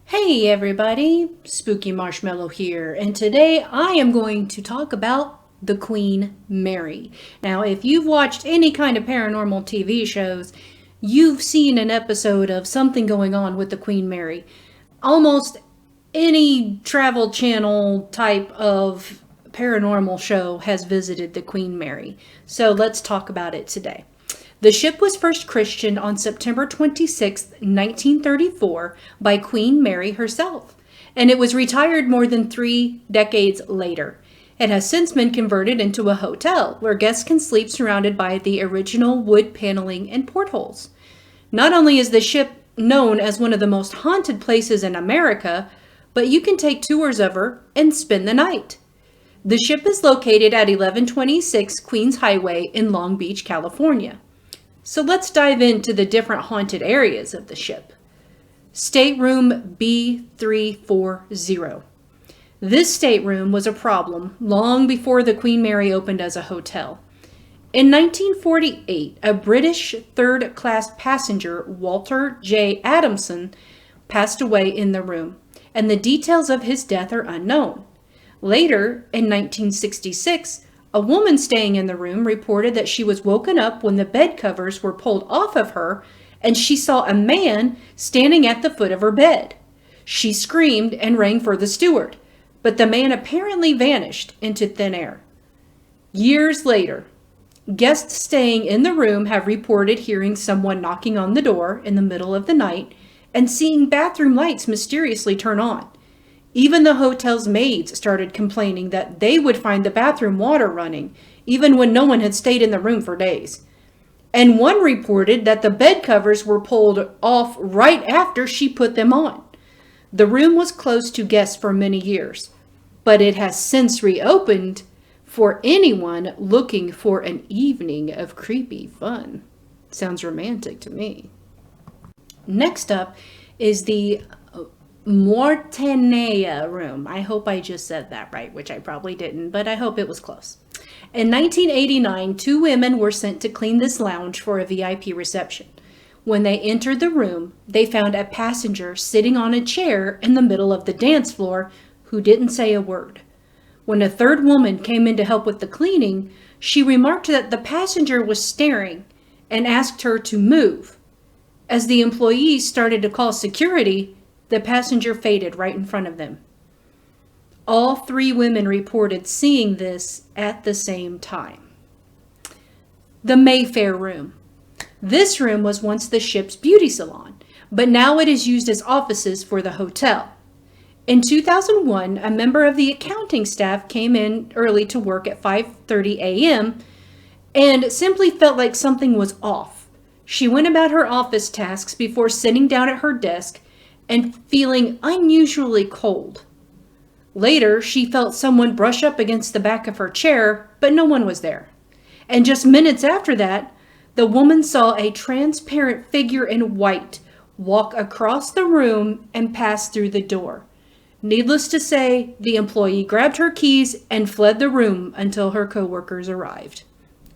Hey everybody, Spooky Marshmallow here, and today I am going to talk about the Queen Mary. Now, if you've watched any kind of paranormal TV shows, you've seen an episode of something going on with the Queen Mary. Almost any travel channel type of paranormal show has visited the Queen Mary. So let's talk about it today. The ship was first christened on September 26, 1934, by Queen Mary herself, and it was retired more than 3 decades later. It has since been converted into a hotel where guests can sleep surrounded by the original wood paneling and portholes. Not only is the ship known as one of the most haunted places in America, but you can take tours of her and spend the night. The ship is located at 1126 Queens Highway in Long Beach, California. So let's dive into the different haunted areas of the ship. Stateroom B340. This stateroom was a problem long before the Queen Mary opened as a hotel. In 1948, a British third-class passenger, Walter J. Adamson, passed away in the room, and the details of his death are unknown. Later, in 1966, a woman staying in the room reported that she was woken up when the bed covers were pulled off of her and she saw a man standing at the foot of her bed. She screamed and rang for the steward, but the man apparently vanished into thin air. Years later, guests staying in the room have reported hearing someone knocking on the door in the middle of the night and seeing bathroom lights mysteriously turn on. Even the hotel's maids started complaining that they would find the bathroom water running, even when no one had stayed in the room for days. And one reported that the bed covers were pulled off right after she put them on. The room was closed to guests for many years, but it has since reopened for anyone looking for an evening of creepy fun. Sounds romantic to me. Next up is the Mortenaya room. I hope I just said that right, which I probably didn't, but I hope it was close. In 1989, 2 women were sent to clean this lounge for a VIP reception. When they entered the room, they found a passenger sitting on a chair in the middle of the dance floor who didn't say a word. When a third woman came in to help with the cleaning, she remarked that the passenger was staring and asked her to move. As the employees started to call security, the passenger faded right in front of them. All 3 women reported seeing this at the same time. The Mayfair room. This room was once the ship's beauty salon, but now it is used as offices for the hotel. In 2001, a member of the accounting staff came in early to work at 5:30 a.m. and simply felt like something was off. She went about her office tasks before sitting down at her desk and feeling unusually cold. Later, she felt someone brush up against the back of her chair, but no one was there. And just minutes after that, the woman saw a transparent figure in white walk across the room and pass through the door. Needless to say, the employee grabbed her keys and fled the room until her coworkers arrived.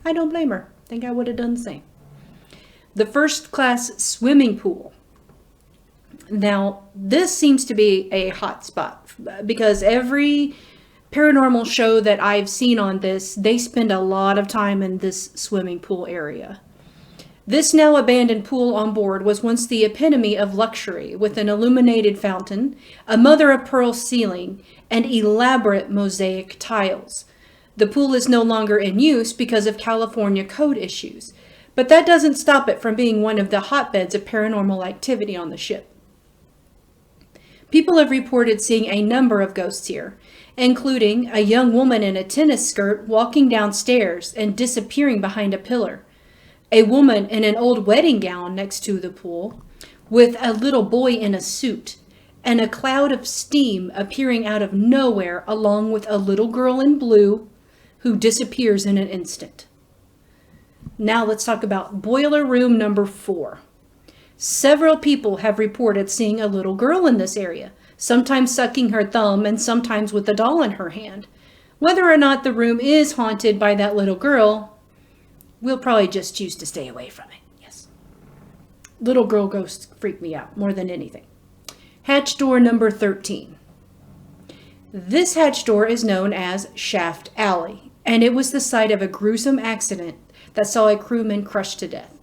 I don't blame her. I think I would have done the same. The first-class swimming pool. Now, this seems to be a hot spot because every paranormal show that I've seen on this, they spend a lot of time in this swimming pool area. This now abandoned pool on board was once the epitome of luxury, with an illuminated fountain, a mother-of-pearl ceiling, and elaborate mosaic tiles. The pool is no longer in use because of California code issues, but that doesn't stop it from being one of the hotbeds of paranormal activity on the ship. People have reported seeing a number of ghosts here, including a young woman in a tennis skirt walking downstairs and disappearing behind a pillar, a woman in an old wedding gown next to the pool, with a little boy in a suit, and a cloud of steam appearing out of nowhere along with a little girl in blue who disappears in an instant. Now let's talk about boiler room number 4. Several people have reported seeing a little girl in this area, sometimes sucking her thumb and sometimes with a doll in her hand. Whether or not the room is haunted by that little girl, we'll probably just choose to stay away from it. Yes. Little girl ghosts freak me out more than anything. Hatch door number 13. This hatch door is known as Shaft Alley, and it was the site of a gruesome accident that saw a crewman crushed to death.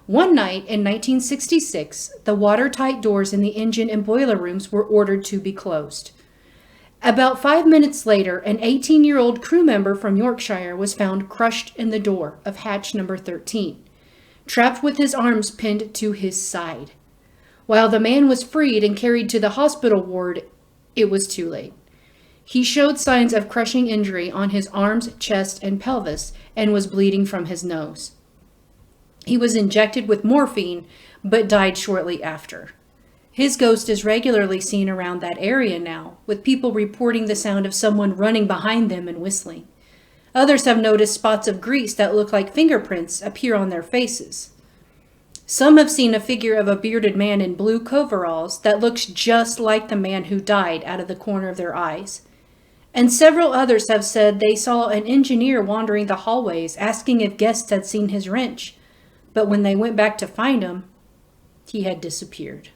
One night in 1966, the watertight doors in the engine and boiler rooms were ordered to be closed. About 5 minutes later, an 18-year-old crew member from Yorkshire was found crushed in the door of hatch number 13, trapped with his arms pinned to his side. While the man was freed and carried to the hospital ward, it was too late. He showed signs of crushing injury on his arms, chest, and pelvis, and was bleeding from his nose. He was injected with morphine, but died shortly after. His ghost is regularly seen around that area now, with people reporting the sound of someone running behind them and whistling. Others have noticed spots of grease that look like fingerprints appear on their faces. Some have seen a figure of a bearded man in blue coveralls that looks just like the man who died out of the corner of their eyes. And several others have said they saw an engineer wandering the hallways asking if guests had seen his wrench, but when they went back to find him, he had disappeared.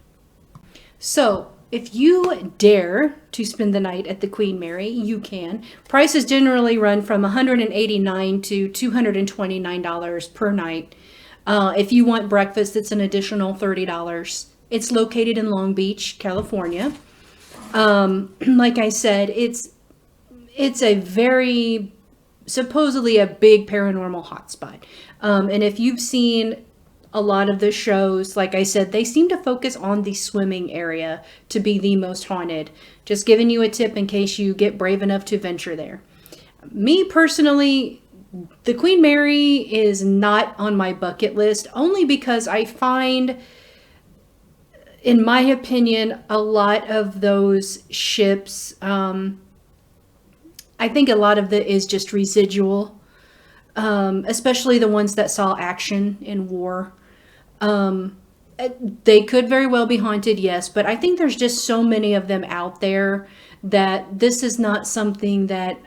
So, if you dare to spend the night at the Queen Mary, you can. Prices generally run from $189 to $229 per night. If you want breakfast, it's an additional $30. It's located in Long Beach, California. Like I said, it's a very, supposedly a big paranormal hotspot. And if you've seen a lot of the shows, like I said, they seem to focus on the swimming area to be the most haunted. Just giving you a tip in case you get brave enough to venture there. Me personally, the Queen Mary is not on my bucket list, only because I find, in my opinion, a lot of those ships, I think a lot of it is just residual, especially the ones that saw action in war. They could very well be haunted, yes, but I think there's just so many of them out there that this is not something that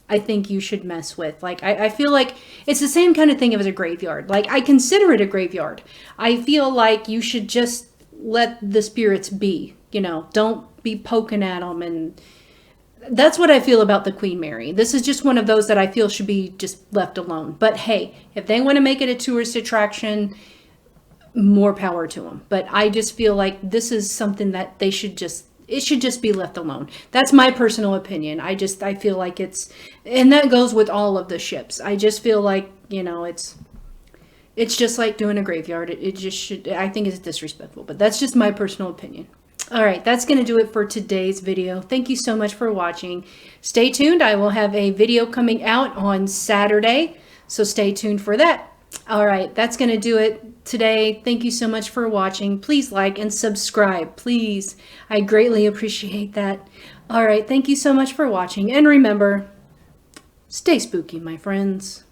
I think you should mess with. Like, I feel like it's the same kind of thing as a graveyard. Like, I consider it a graveyard. I feel like you should just let the spirits be, you know, don't be poking at them. And that's what I feel about the Queen Mary. This is just one of those that I feel should be just left alone. But hey, if they want to make it a tourist attraction, more power to them. But I just feel like this is something that it should just be left alone. That's my personal opinion. I feel like and that goes with all of the ships. I just feel like, you know, it's just like doing a graveyard. It just should, I think it's disrespectful, but that's just my personal opinion. All right, that's going to do it for today's video. Thank you so much for watching. Stay tuned. I will have a video coming out on Saturday, so stay tuned for that. All right, that's going to do it today. Thank you so much for watching. Please like and subscribe, please. I greatly appreciate that. All right, thank you so much for watching. And remember, stay spooky, my friends.